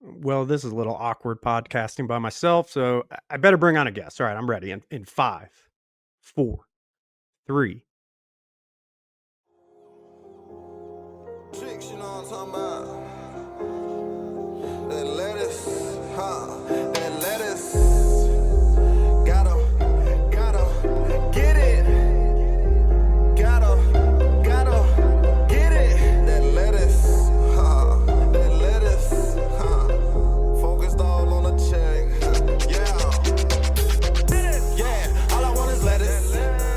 Well, this is a little awkward podcasting by myself, so I better bring on a guest. All right, I'm ready. In five, four, three. Tricks, you know what I'm talking about? That lettuce, huh? That lettuce. Gotta get it. Gotta get it. That lettuce, huh? That lettuce, huh? Focused all on the check. Yeah, all I want is lettuce.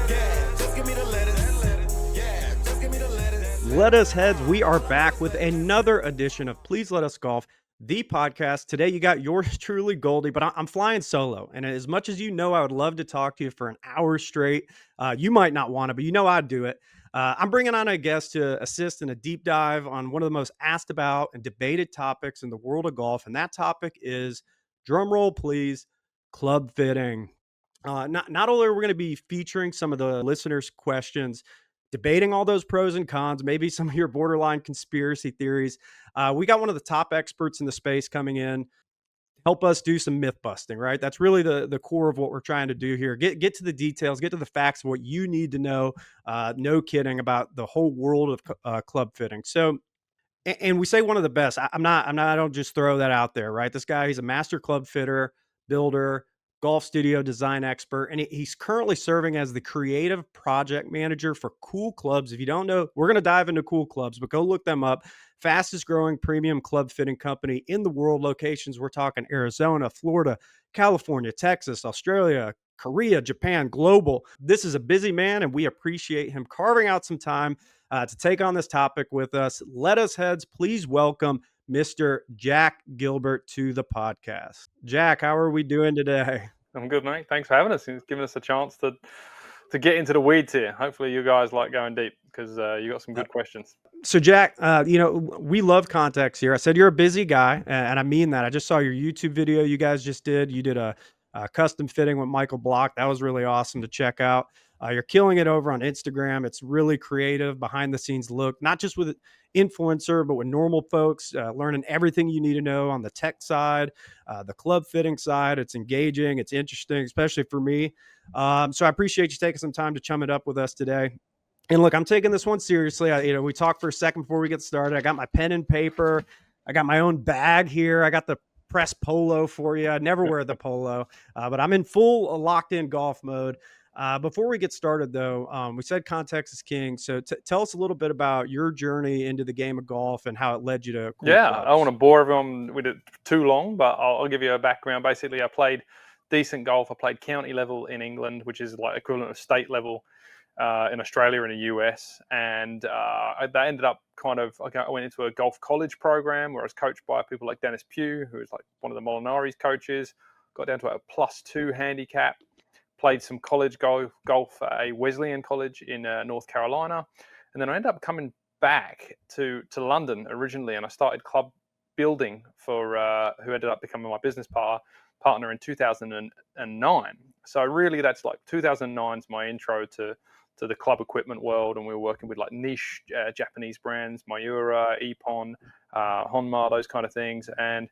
Yeah, just give me the lettuce. Yeah, just give me the lettuce. Let us heads. We are back with another edition of Please Let Us Golf, the podcast. Today, you got yours truly, Goldie, but I'm flying solo. And as much as you know, I would love to talk to you for an hour straight. You might not want to, but you know I'd do it. I'm bringing on a guest to assist in a deep dive on one of the most asked about and debated topics in the world of golf. And that topic is, drumroll please, club fitting. Not only are we going to be featuring some of the listeners' questions, debating all those pros and cons, maybe some of your borderline conspiracy theories. We got one of the top experts in the space coming in, help us do some myth busting, right? That's really the core of what we're trying to do here. Get to the details, get to the facts of what you need to know. No kidding about the whole world of club fitting. So, and we say one of the best. I don't just throw that out there, right? This guy, he's a master club fitter, builder, golf studio design expert, and he's currently serving as the creative project manager for Cool Clubs. If you don't know, we're going to dive into Cool Clubs, but go look them up. Fastest growing premium club fitting company in the world. Locations, we're talking Arizona, Florida, California, Texas, Australia, Korea, Japan, global. This is a busy man, and we appreciate him carving out some time to take on this topic with us. Let us heads, please welcome Mr. Jack Gilbert to the podcast. Jack, how are we doing today? I'm good, mate. Thanks for having us and giving us a chance to get into the weeds here. Hopefully, you guys like going deep because you got some good questions. So, Jack, we love context here. I said you're a busy guy, and I mean that. I just saw your YouTube video you guys just did. You did a custom fitting with Michael Block. That was really awesome to check out. You're killing it over on Instagram. It's really creative, behind the scenes look, not just with influencer, but with normal folks, learning everything you need to know on the tech side, the club fitting side. It's engaging, it's interesting, especially for me. So I appreciate you taking some time to chum it up with us today. And look, I'm taking this one seriously. We talked for a second before we get started. I got my pen and paper. I got my own bag here. I got the press polo for you. I never wear the polo, but I'm in full locked in golf mode. Before we get started, though, we said context is king. So tell us a little bit about your journey into the game of golf and how it led you to Cool Yeah, I don't want Clubs. to bore everyone with it too long, but I'll give you a background. Basically, I played decent golf. I played county level in England, which is like equivalent of state level in Australia and the US. And that ended up I went into a golf college program where I was coached by people like Dennis Pugh, who is like one of the Molinari's coaches. Got down to a +2 handicap. Played some college golf at a Wesleyan college in North Carolina. And then I ended up coming back to London originally, and I started club building for who ended up becoming my business partner in 2009. So really, that's like 2009 is my intro to the club equipment world, and we were working with like niche Japanese brands, Miura, Ippon, Honma, those kind of things. And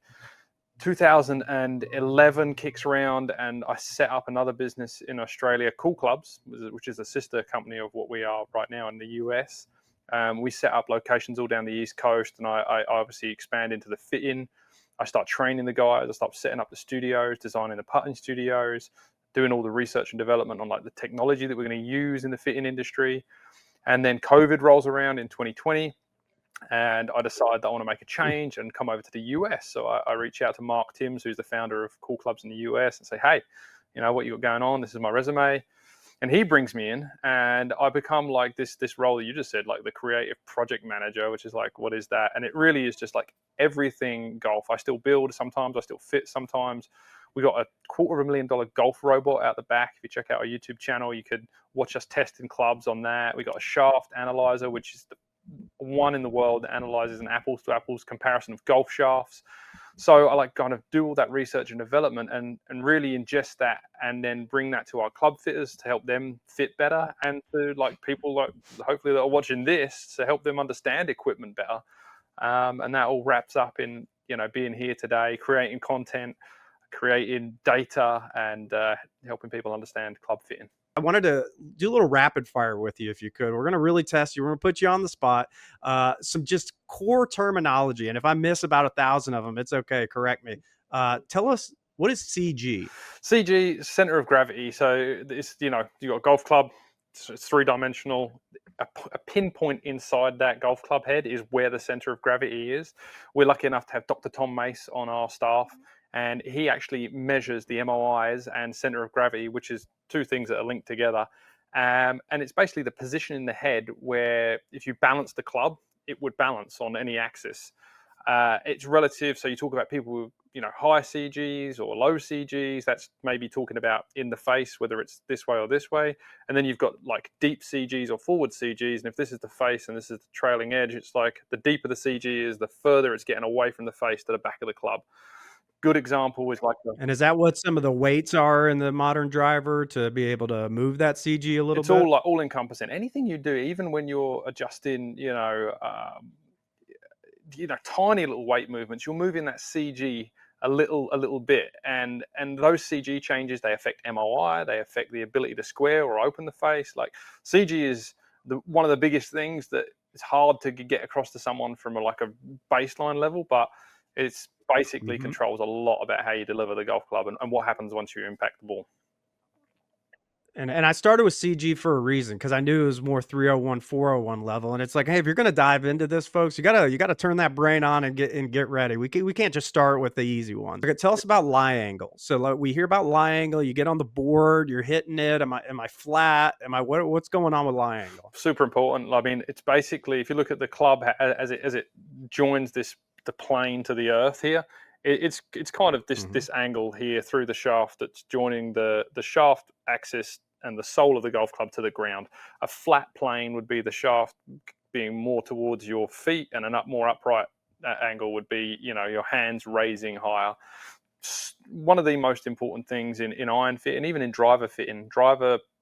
2011 kicks around, and I set up another business in Australia, Cool Clubs, which is a sister company of what we are right now in the US. We set up locations all down the East Coast, and I obviously expand into the fit-in. I start training the guys. I start setting up the studios, designing the putting studios, doing all the research and development on like the technology that we're going to use in the fit-in industry. And then COVID rolls around in 2020, and I decided that I want to make a change and come over to the US. So I reach out to Mark Timms, who's the founder of Cool Clubs in the US, and say, hey, what you got going on? This is my resume. And he brings me in, and I become like this role that you just said, like the creative project manager, which is like, what is that? And it really is just like everything golf. I still build sometimes, I still fit sometimes. We got a $250,000 golf robot out the back. If you check out our YouTube channel, you could watch us testing clubs on that. We got a shaft analyzer, which is the one in the world that analyzes an apples to apples comparison of golf shafts. So I like kind of do all that research and development and really ingest that and then bring that to our club fitters to help them fit better, and to like people like hopefully that are watching this to help them understand equipment better. And that all wraps up in being here today, creating content, creating data, and helping people understand club fitting. I wanted to do a little rapid fire with you if you could. We're going to really test you. We're going to put you on the spot. Some just core terminology. And if I miss about 1,000 of them, it's okay. Correct me. Tell us, what is CG? CG, center of gravity. So it's, you got a golf club, it's three-dimensional. A pinpoint inside that golf club head is where the center of gravity is. We're lucky enough to have Dr. Tom Mace on our staff, and he actually measures the MOIs and center of gravity, which is two things that are linked together. And it's basically the position in the head where if you balance the club, it would balance on any axis. It's relative. So you talk about people with, high CGs or low CGs. That's maybe talking about in the face, whether it's this way or this way. And then you've got like deep CGs or forward CGs. And if this is the face and this is the trailing edge, it's like the deeper the CG is, the further it's getting away from the face to the back of the club. Good example is like And is that what some of the weights are in the modern driver to be able to move that CG a little it's bit? all like all encompassing. Anything you do, even when you're adjusting, tiny little weight movements, you're moving that CG a little bit, and those CG changes, they affect MOI, they affect the ability to square or open the face. Like CG is one of the biggest things that it's hard to get across to someone from a baseline level, but it's basically controls a lot about how you deliver the golf club and what happens once you impact the ball. And I started with CG for a reason, because I knew it was more 301, 401 level. And it's like, hey, if you're going to dive into this, folks, you gotta turn that brain on and get ready. We can't just start with the easy ones. Okay, tell us about lie angle. So like, we hear about lie angle. You get on the board, you're hitting it. Am I flat? What's going on with lie angle? Super important. I mean, it's basically, if you look at the club as it joins the plane to the earth here, it's kind of this angle here through the shaft that's joining the shaft axis and the sole of the golf club to the ground. A flat plane would be the shaft being more towards your feet, and more upright angle would be, your hands raising higher. One of the most important things in iron fit, and even in driver fitting,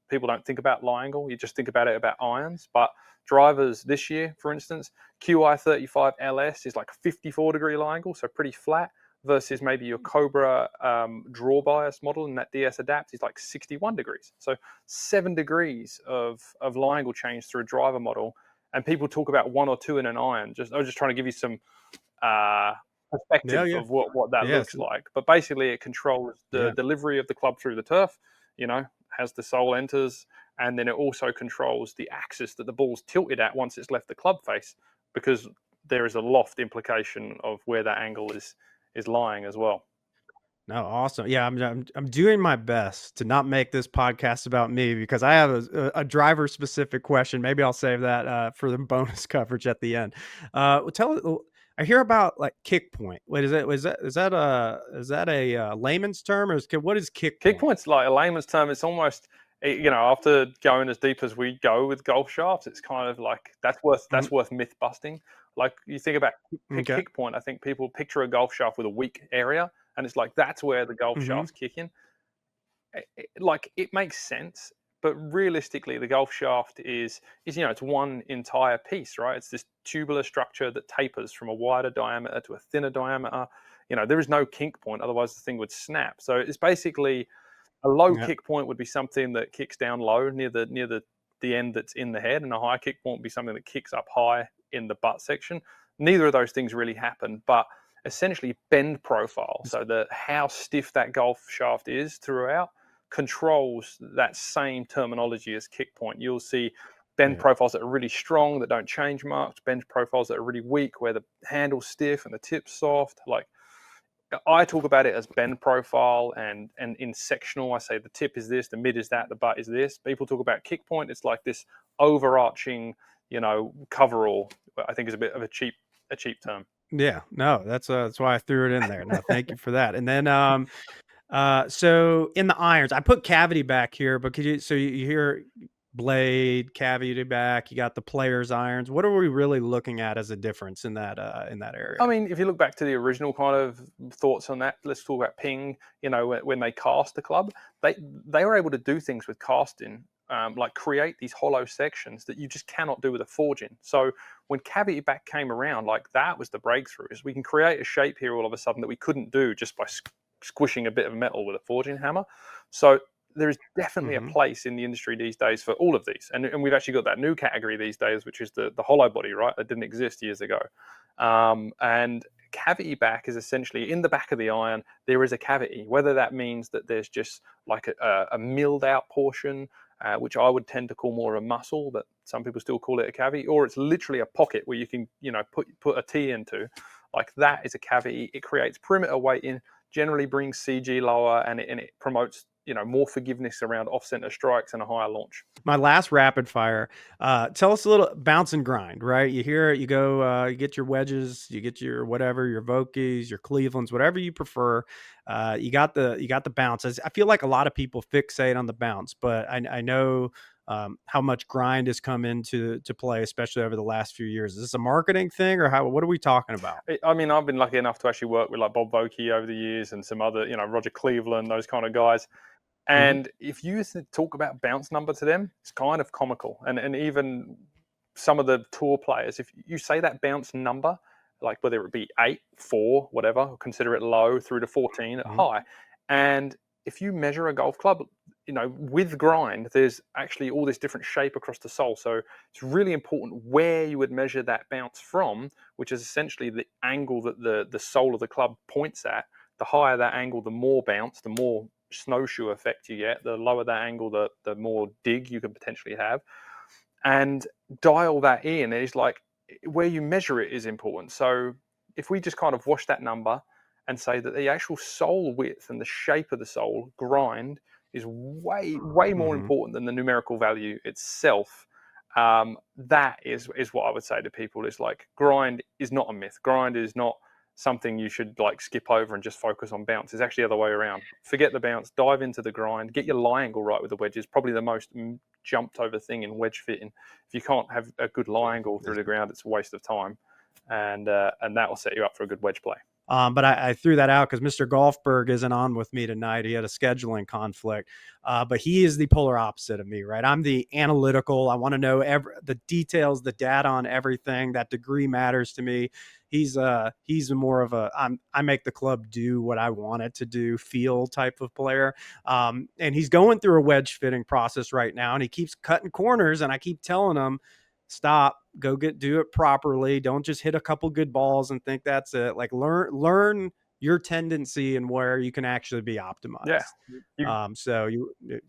people don't think about lie angle. You just think about it about irons. But drivers this year, for instance, QI35 LS is like 54-degree lie angle, so pretty flat, versus maybe your Cobra draw bias model in that DS Adapt is like 61 degrees. So 7 degrees of lie angle change through a driver model. And people talk about 1 or 2 in an iron. I was just trying to give you some perspective of what that looks like. But basically it controls the delivery of the club through the turf, as the sole enters, and then it also controls the axis that the ball's tilted at once it's left the club face, because there is a loft implication of where that angle is lying as well. No, awesome. Yeah, I'm doing my best to not make this podcast about me, because I have a driver specific question. Maybe I'll save that for the bonus coverage at the end. I hear about like kick point. Wait, is that a layman's term, or what is kick point? Kick point's like a layman's term. It's almost, after going as deep as we go with golf shafts, it's kind of like that's worth myth busting. Like you think about kick point, I think people picture a golf shaft with a weak area, and it's like that's where the golf shaft's kicking. It makes sense, but realistically, the golf shaft is it's one entire piece, right? It's this tubular structure that tapers from a wider diameter to a thinner diameter. There is no kink point, otherwise the thing would snap. So it's basically a low kick point would be something that kicks down low near the end that's in the head, and a high kick point would be something that kicks up high in the butt section. Neither of those things really happen, but essentially bend profile, so how stiff that golf shaft is throughout, controls that same terminology as kick point. You'll see bend profiles that are really strong that don't change much, bend profiles that are really weak where the handle's stiff and the tip's soft. Like I talk about it as bend profile, and in sectional I say the tip is this, the mid is that, the butt is this. People talk about kick point, it's like this overarching coverall. I think is a bit of a cheap term. Yeah, no, that's why I threw it in there. No, thank you for that. And then so in the irons, I put cavity back here, but you hear blade, cavity back, you got the player's irons. What are we really looking at as a difference in that area? I mean, if you look back to the original kind of thoughts on that, let's talk about ping. When they cast the club, they were able to do things with casting like create these hollow sections that you just cannot do with a forging. So when cavity back came around, like that was the breakthrough. Is we can create a shape here all of a sudden that we couldn't do just by squishing a bit of metal with a forging hammer. So there is definitely a Hmm. place in the industry these days for all of these, and we've actually got that new category these days, which is the hollow body, right? That didn't exist years ago, and cavity back is essentially in the back of the iron. There is a cavity, whether that means that there's just like a milled out portion, which I would tend to call more of a muscle, but some people still call it a cavity, or it's literally a pocket where you can, put a T into. Like that is a cavity. It creates perimeter weighting, generally brings CG lower, and it promotes more forgiveness around off-center strikes and a higher launch. My last rapid fire. Tell us a little bounce and grind, right? You hear it, you go, you get your wedges, you get your whatever, your Vokies, your Clevelands, whatever you prefer. You got the bounces. I feel like a lot of people fixate on the bounce, but I know how much grind has come into play, especially over the last few years. Is this a marketing thing, or what are we talking about? I mean, I've been lucky enough to actually work with like Bob Vokey over the years and some other, Roger Cleveland, those kind of guys. Hmm. And if you talk about bounce number to them, it's kind of comical. And even some of the tour players, if you say that bounce number, like whether it be 8, 4, whatever, consider it low through to 14 at Hmm. high. And if you measure a golf club, with grind, there's actually all this different shape across the sole. So it's really important where you would measure that bounce from, which is essentially the angle that the sole of the club points at. The higher that angle, the more bounce, the more snowshoe effect you get. The lower that angle, the more dig you can potentially have. And dial that in. It's like where you measure it is important. So if we just kind of wash that number and say that the actual sole width and the shape of the sole grind is way more Hmm. important than the numerical value itself. That is what I would say to people. Is like grind is not a myth. Grind is not something you should like skip over and just focus on bounce. It's actually the other way around. Forget the bounce, dive into the grind, get your lie angle right with the wedges. Probably the most jumped over thing in wedge fitting. If you can't have a good lie angle through the ground, it's a waste of time, and that will set you up for a good wedge play. But I threw that out because Mr. Golfberg isn't on with me tonight. He had a scheduling conflict. But he is the polar opposite of me, right? I'm the analytical. I want to know the details, the data on everything. That degree matters to me. He's more of I make the club do what I want it to do, feel type of player. And he's going through a wedge fitting process right now, and he keeps cutting corners. And I keep telling him, stop, do it properly. Don't just hit a couple good balls and think that's it. Like learn your tendency and where you can actually be Yeah, optimized. you So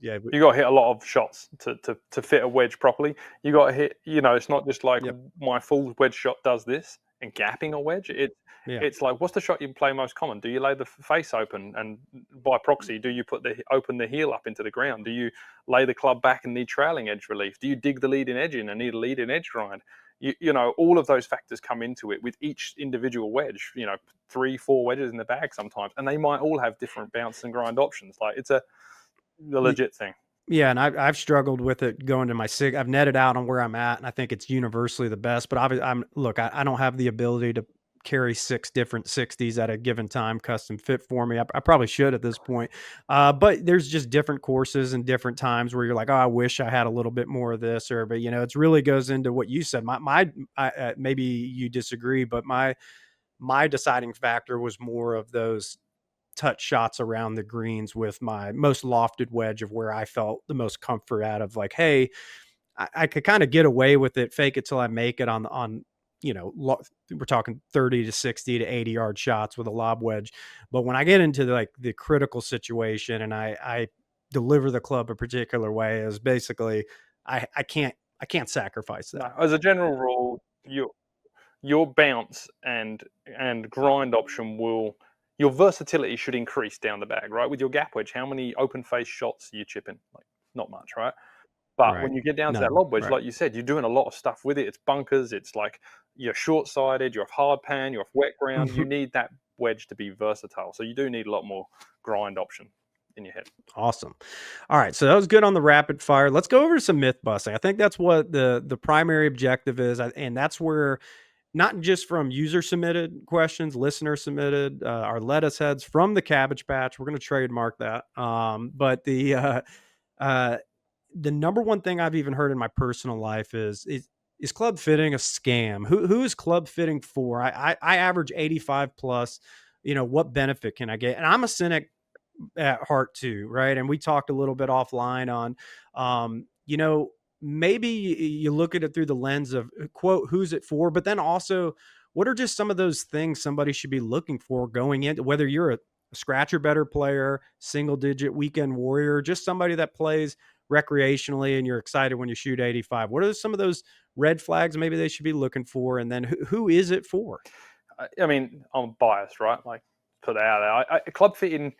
yeah, you got to hit a lot of shots to fit a wedge properly. You got to hit, it's not just like yep, my full wedge shot does this and gapping a wedge. yeah. It's like, what's the shot you play most common? Do you lay the face open, and by proxy, do you open the heel up into the ground? Do you lay the club back and need trailing edge relief? Do you dig the leading edge in and need a leading edge grind? All of those factors come into it with each individual wedge. 3, 4 wedges in the bag sometimes, and they might all have different bounce and grind options. Like it's the legit thing. Yeah, and I've struggled with it going to my six. I've netted out on where I'm at, and I think it's universally the best. But obviously, I don't have the ability to carry 6 different 60s at a given time, custom fit for me. I probably should at this point, but there's just different courses and different times where you're like, oh, I wish I had a little bit more of this, but it really goes into what you said. Maybe you disagree, but my deciding factor was more of those touch shots around the greens with my most lofted wedge of where I felt the most comfort out of like, hey, I could kind of get away with it, fake it till I make it we're talking 30 to 60 to 80-yard shots with a lob wedge. But when I get into the critical situation and I deliver the club a particular way, is basically I can't sacrifice No, that. as a general rule, your bounce and grind option your versatility should increase down the bag, right? With your gap wedge, how many open face shots are you chipping? Like not much, right? But Right. when you get down to that None. lob wedge, Right. like you said, you're doing a lot of stuff with it. It's bunkers. It's like you're short-sided. You're off hard pan. You're off wet ground. You need that wedge to be versatile. So you do need a lot more grind option in your head. Awesome. All right, so that was good on the rapid fire. Let's go over to some myth busting. I think that's what the primary objective is, and that's where not just from user submitted questions, listener submitted, our lettuce heads from the Cabbage Patch. We're going to trademark that. But the uh, the number one thing I've even heard in my personal life is club fitting a scam? Who is club fitting for? I average 85 plus. What benefit can I get? And I'm a cynic at heart too, right? And we talked a little bit offline on, maybe you look at it through the lens of quote, who's it for, but then also what are just some of those things somebody should be looking for going into, whether you're a scratch or better player, single digit weekend warrior, just somebody that plays recreationally and you're excited when you shoot 85. What are some of those red flags maybe they should be looking for? And then who is it for? I mean, I'm biased, right? Like, put that out there. Club fitting,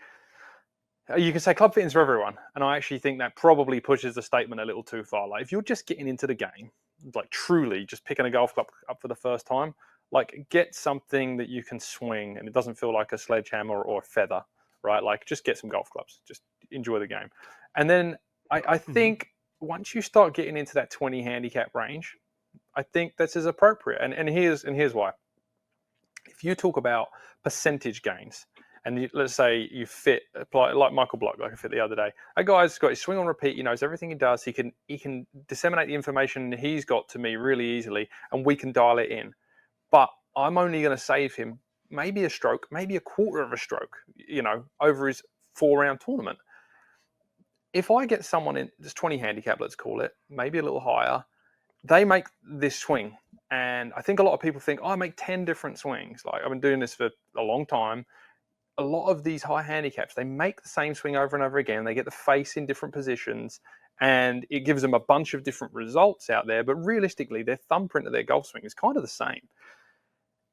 you can say club fitting's for everyone, and I actually think that probably pushes the statement a little too far. Like, if you're just getting into the game, like truly just picking a golf club up for the first time, like get something that you can swing and it doesn't feel like a sledgehammer or a feather, right? Like, just get some golf clubs, just enjoy the game, and then I think once you start getting into that 20 handicap range, I think this is appropriate, and here's why. If you talk about percentage gains, and let's say you fit like Michael Block, like I fit the other day, a guy's got his swing on repeat. He knows everything he does. He can disseminate the information he's got to me really easily, and we can dial it in. But I'm only going to save him maybe a stroke, maybe a quarter of a stroke, over his 4-round tournament. If I get someone in this 20 handicap, let's call it, maybe a little higher, they make this swing. And I think a lot of people think, I make 10 different swings. Like, I've been doing this for a long time. A lot of these high handicaps, they make the same swing over and over again. They get the face in different positions, and it gives them a bunch of different results out there. But realistically, their thumbprint of their golf swing is kind of the same.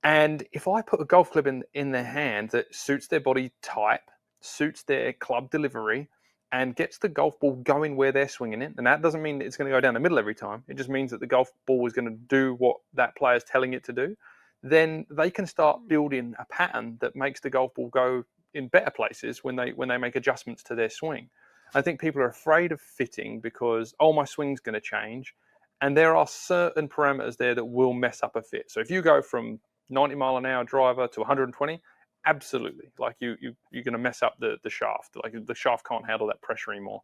And if I put a golf club in their hand that suits their body type, suits their club delivery, and gets the golf ball going where they're swinging it, and that doesn't mean it's going to go down the middle every time. It just means that the golf ball is going to do what that player's telling it to do. Then they can start building a pattern that makes the golf ball go in better places when they make adjustments to their swing. I think people are afraid of fitting because, my swing's going to change. And there are certain parameters there that will mess up a fit. So if you go from 90 mile an hour driver to 120, absolutely. Like you're going to mess up the shaft. Like the shaft can't handle that pressure anymore.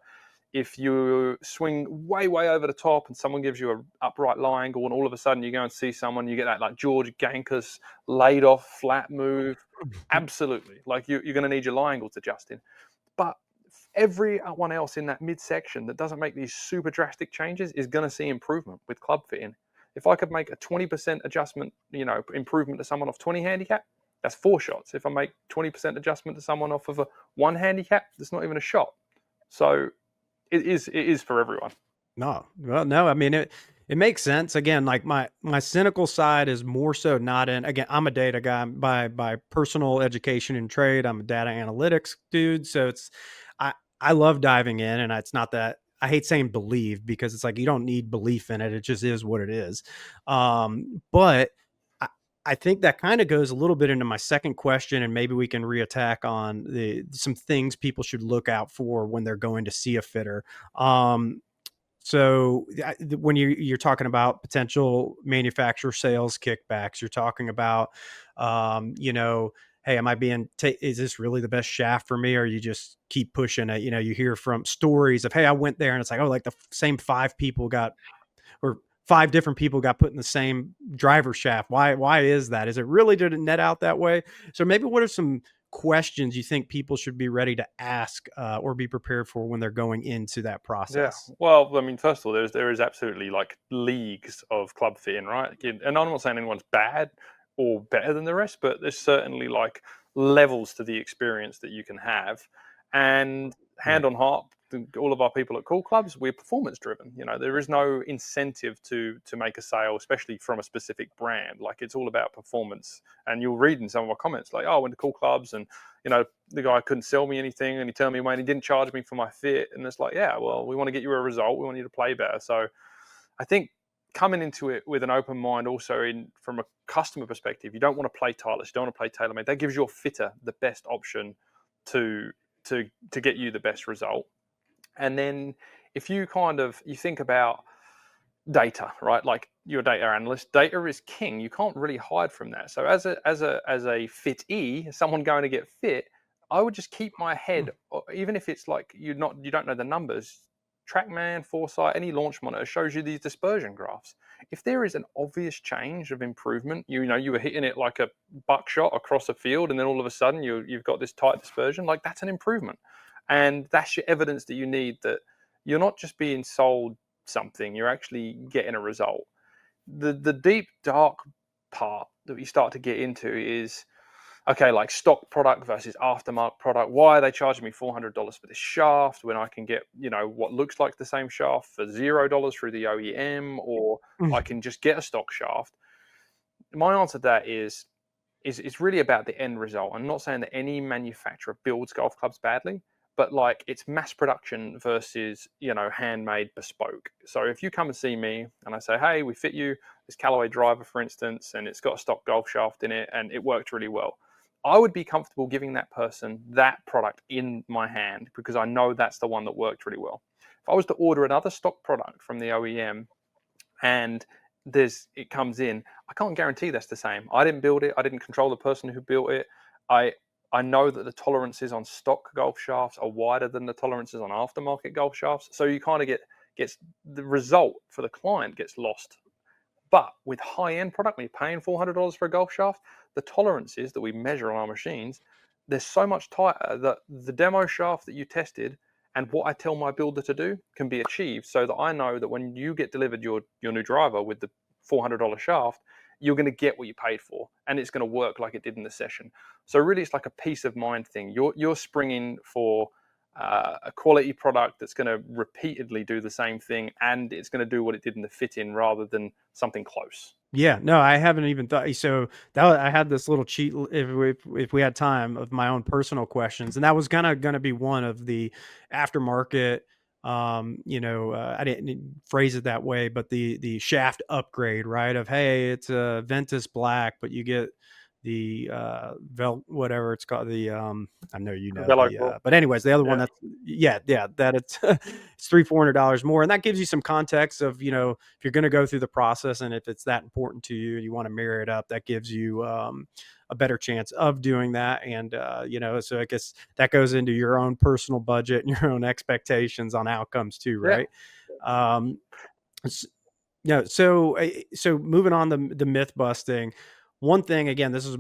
If you swing way, way over the top and someone gives you an upright lie angle and all of a sudden you go and see someone, you get that like George Gankus laid off flat move. Absolutely. Like you're going to need your lie angles adjusting. But everyone else in that midsection that doesn't make these super drastic changes is going to see improvement with club fitting. If I could make a 20% adjustment, improvement to someone off 20 handicap, that's 4 shots. If I make 20% adjustment to someone off of a 1 handicap, that's not even a shot. So it is for everyone. No, well, no, I mean, it makes sense. Again, like my cynical side is more so not in, again, I'm a data guy by personal education and trade. I'm a data analytics dude. So I love diving in, and it's not that I hate saying believe, because it's like, you don't need belief in it. It just is what it is. But I think that kind of goes a little bit into my second question, and maybe we can reattack on some things people should look out for when they're going to see a fitter. So when you're talking about potential manufacturer sales kickbacks, you're talking about, hey, am I is this really the best shaft for me? Or you just keep pushing it? You hear from stories of, hey, I went there and it's like, oh, like the same 5 people got, or 5 different people got put in the same driver shaft. Why is that? Is it really, did it net out that way? So maybe what are some questions you think people should be ready to ask or be prepared for when they're going into that process? Yeah. Well, I mean, first of all, there is absolutely like leagues of club fitting, right? And I'm not saying anyone's bad or better than the rest, but there's certainly like levels to the experience that you can have. And hand on heart, all of our people at Cool Clubs, we're performance driven. There is no incentive to make a sale, especially from a specific brand. Like, it's all about performance. And you'll read in some of our comments like, oh, I went to Cool Clubs and the guy couldn't sell me anything, and he turned me away and he didn't charge me for my fit. And it's like, yeah, well, we want to get you a result. We want you to play better. So I think coming into it with an open mind, also from a customer perspective, you don't want to play Titleist, you don't want to play TaylorMade. That gives your fitter the best option to get you the best result. And then if you you think about data, right? Like, you're a data analyst, data is king. You can't really hide from that. So as a fittee, someone going to get fit, I would just keep my head, even if it's like you don't know the numbers, TrackMan, Foresight, any launch monitor shows you these dispersion graphs. If there is an obvious change of improvement, you were hitting it like a buckshot across a field, and then all of a sudden you've got this tight dispersion, like that's an improvement. And that's your evidence that you need that you're not just being sold something, you're actually getting a result. The deep, dark part that we start to get into is, okay, like stock product versus aftermarket product. Why are they charging me $400 for this shaft when I can get, what looks like the same shaft for $0 through the OEM, or I can just get a stock shaft? My answer to that is it's really about the end result. I'm not saying that any manufacturer builds golf clubs badly, but like it's mass production versus, handmade bespoke. So if you come and see me and I say, hey, we fit you this Callaway driver, for instance, and it's got a stock golf shaft in it and it worked really well, I would be comfortable giving that person that product in my hand because I know that's the one that worked really well. If I was to order another stock product from the OEM and it comes in, I can't guarantee that's the same. I didn't build it. I didn't control the person who built it. I know that the tolerances on stock golf shafts are wider than the tolerances on aftermarket golf shafts. So you kind of gets the result for the client gets lost. But with high-end product, when you're paying $400 for a golf shaft, the tolerances that we measure on our machines, they're so much tighter that the demo shaft that you tested and what I tell my builder to do can be achieved, so that I know that when you get delivered your new driver with the $400 shaft, you're going to get what you paid for, and it's going to work like it did in the session. So really, it's like a peace of mind thing. You're springing for a quality product that's going to repeatedly do the same thing, and it's going to do what it did in the fit-in rather than something close. Yeah, no, I haven't even thought. So I had this little cheat if we had time of my own personal questions, and that was gonna be one of the aftermarket. I didn't phrase it that way, but the shaft upgrade, right? Of, hey, it's a Ventus Black, but you get the whatever it's called, the I know Velo the Corp. but anyways, the other one, Yeah. that's, yeah, that it's it's $300-400 more, and that gives you some context of, if you're going to go through the process, and if it's that important to you and you want to mirror it up, that gives you a better chance of doing that. And so I guess that goes into your own personal budget and your own expectations on outcomes too, Yeah. right? um yeah. So moving on, the myth busting. One thing, again, this is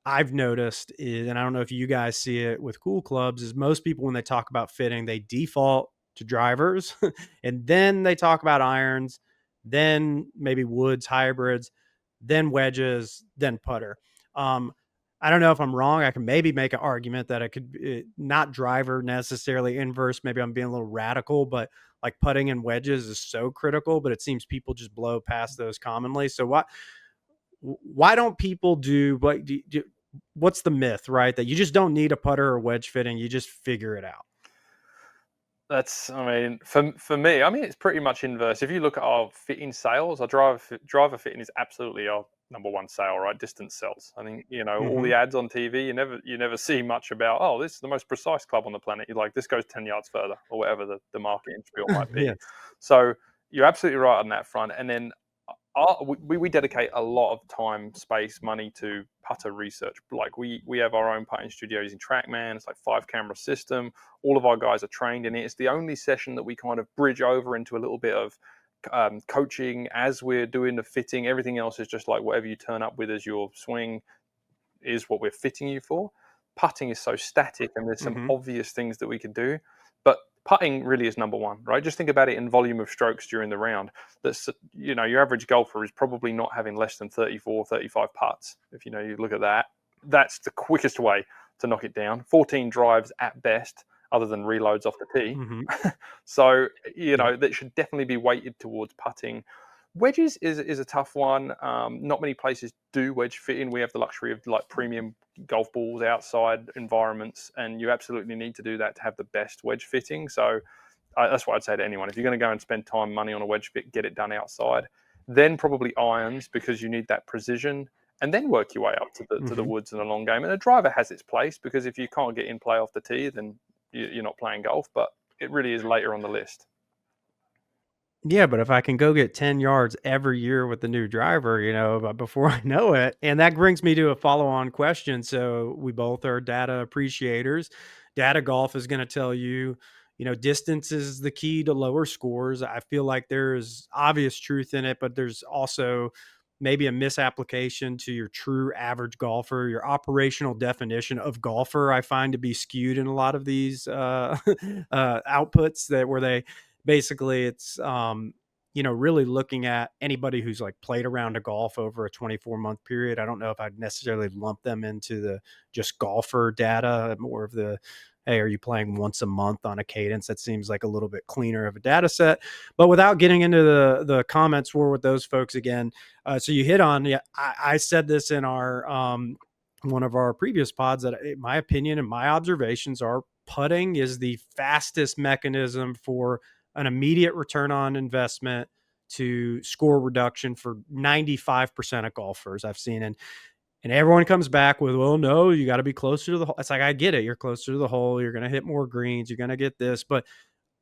I've noticed is, and I don't know if you guys see it with cool clubs, is most people when they talk about fitting, they default to drivers, and then they talk about irons, then maybe woods, hybrids, then wedges, then putter. Um, I don't know if I'm wrong. I can maybe make an argument that it could be not driver necessarily inverse. Maybe I'm being a little radical, but like putting and wedges is so critical, but it seems people just blow past those commonly. So why don't people do what's the myth, right? That you just don't need a putter or wedge fitting, you just figure it out. For me, it's pretty much inverse. If you look at our fitting sales, our driver fitting is absolutely our number one sale, right? Distance sells. I think, all Mm-hmm. the ads on TV, you never see much about, oh, this is the most precise club on the planet. You're like, this goes 10 yards further, or whatever the marketing spiel might be. Yes. So you're absolutely right on that front. And then we dedicate a lot of time, space, money to putter research. Like we have our own putting studio using TrackMan. It's like 5-camera system. All of our guys are trained in it. It's the only session that we kind of bridge over into a little bit of coaching as we're doing the fitting. Everything else is just like whatever you turn up with as your swing is what we're fitting you for. Putting is so static, and there's some Mm-hmm. obvious things that we can do, but putting really is number one, right? Just think about it in volume of strokes during the round. That's, your average golfer is probably not having less than 34, 35 putts. If you look at that, that's the quickest way to knock it down. 14 drives at best, other than reloads off the tee. Mm-hmm. So, Yeah. that should definitely be weighted towards putting. Wedges is a tough one. Not many places do wedge fitting. We have the luxury of like premium golf balls outside environments, and you absolutely need to do that to have the best wedge fitting. So that's what I'd say to anyone. If you're going to go and spend time, money on a wedge fit, get it done outside. Then probably irons, because you need that precision, and then work your way up to the Mm-hmm. woods and the long game. And a driver has its place, because if you can't get in play off the tee, then you're not playing golf. But it really is later on the list. Yeah, but if I can go get 10 yards every year with the new driver, before I know it, and that brings me to a follow-on question. So we both are data appreciators. Data golf is going to tell you, distance is the key to lower scores. I feel like there's obvious truth in it, but there's also maybe a misapplication to your true average golfer. Your operational definition of golfer, I find to be skewed in a lot of these outputs that where they basically it's really looking at anybody who's like played around a golf over a 24-month period. I don't know if I'd necessarily lump them into the just golfer data, more of the, hey, are you playing once a month on a cadence? That seems like a little bit cleaner of a data set. But without getting into the comments war with those folks again, so you hit on, yeah, I said this in our one of our previous pods that in my opinion and my observations are putting is the fastest mechanism for an immediate return on investment to score reduction for 95% of golfers I've seen. And everyone comes back with, well, no, you got to be closer to the hole. It's like, I get it. You're closer to the hole. You're going to hit more greens. You're going to get this. But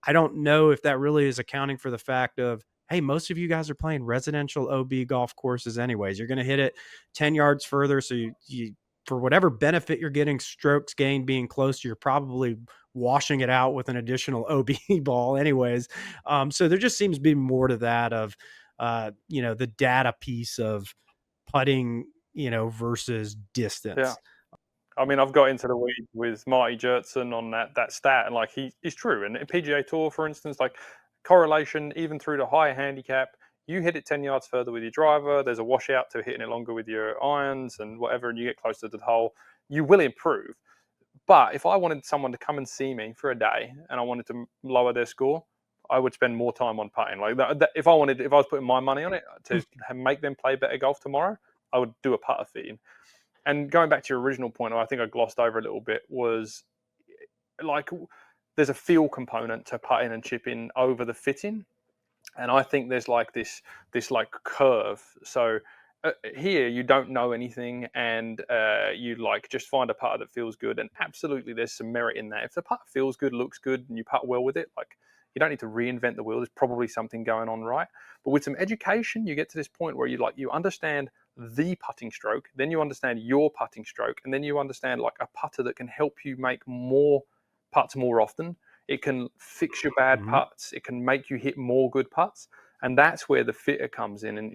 I don't know if that really is accounting for the fact of, hey, most of you guys are playing residential OB golf courses anyways. You're going to hit it 10 yards further. So you for whatever benefit you're getting strokes gained being closer, you're probably washing it out with an additional OB ball anyways. So there just seems to be more to that of, the data piece of putting, versus distance. Yeah. I mean, I've got into the weeds with Marty Jertson on that stat, and like he's true. And PGA Tour, for instance, like correlation even through the higher handicap, you hit it 10 yards further with your driver. There's a washout to hitting it longer with your irons and whatever, and you get closer to the hole. You will improve. But if I wanted someone to come and see me for a day and I wanted to lower their score, I would spend more time on putting. Like that, if I was putting my money on it to make them play better golf tomorrow, I would do a putter feed. And going back to your original point, I think I glossed over a little bit, was like there's a feel component to putting and chipping over the fitting, and I think there's like this like curve. So here you don't know anything, and you like just find a putter that feels good, and absolutely there's some merit in that. If the putter feels good, looks good, and you putt well with it, like you don't need to reinvent the wheel. There's probably something going on right. But with some education, you get to this point where you understand the putting stroke, then you understand your putting stroke, and then you understand like a putter that can help you make more putts more often. It can fix your bad putts. It can make you hit more good putts, and that's where the fitter comes in. And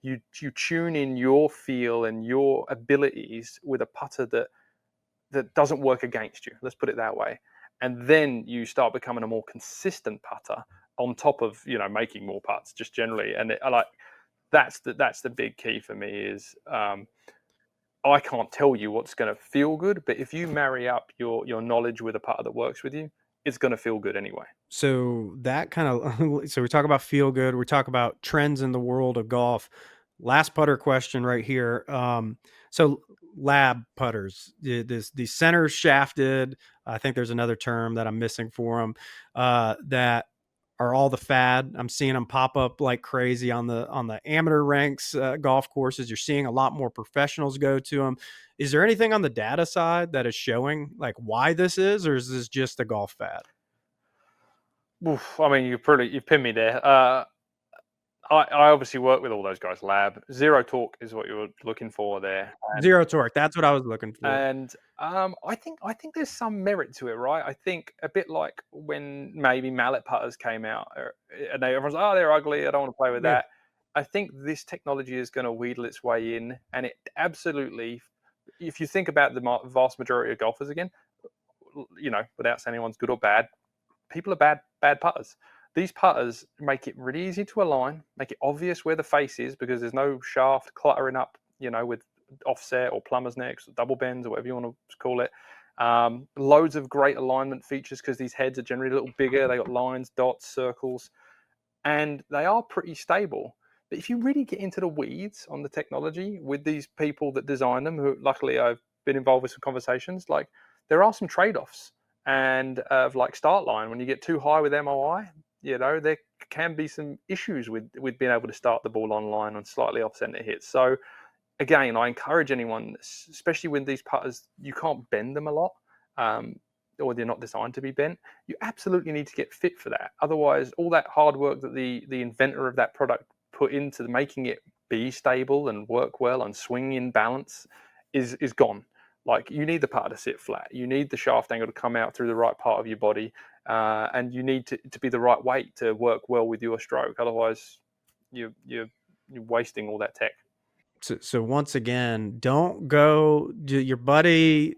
you tune in your feel and your abilities with a putter that doesn't work against you. Let's put it that way. And then you start becoming a more consistent putter on top of making more putts just generally. And that's the big key for me is I can't tell you what's going to feel good, but if you marry up your knowledge with a putter that works with you, it's going to feel good anyway. So that kind of, so we talk about feel good. We talk about trends in the world of golf. Last putter question right here. So lab putters, the center shafted, I think there's another term that I'm missing for them, that are all the fad. I'm seeing them pop up like crazy on the amateur ranks, golf courses. You're seeing a lot more professionals go to them. Is there anything on the data side that is showing like why this is, or is this just a golf fad? Oof, I mean, you've pinned me there. I obviously work with all those guys. Lab Zero Torque is what you're looking for there. Zero Torque, that's what I was looking for. And I think there's some merit to it, right? I think a bit like when maybe mallet putters came out, and everyone's like, oh, they're ugly, I don't want to play with that. I think this technology is going to wheedle its way in, and it absolutely, if you think about the vast majority of golfers again, without saying anyone's good or bad, people are bad putters. These putters make it really easy to align, make it obvious where the face is because there's no shaft cluttering up, with offset or plumber's necks, or double bends, or whatever you want to call it. Loads of great alignment features because these heads are generally a little bigger. They got lines, dots, circles, and they are pretty stable. But if you really get into the weeds on the technology with these people that design them, who luckily I've been involved with some conversations, like there are some trade-offs. And of like start line, when you get too high with MOI, there can be some issues with being able to start the ball online on slightly off center hits. So again, I encourage anyone, especially when these putters, you can't bend them a lot, or they're not designed to be bent. You absolutely need to get fit for that. Otherwise, all that hard work that the inventor of that product put into making it be stable and work well and swing in balance is gone. Like you need the putter to sit flat. You need the shaft angle to come out through the right part of your body. and you need to be the right weight to work well with your stroke. Otherwise, you're wasting all that tech. So once again, don't go. Your buddy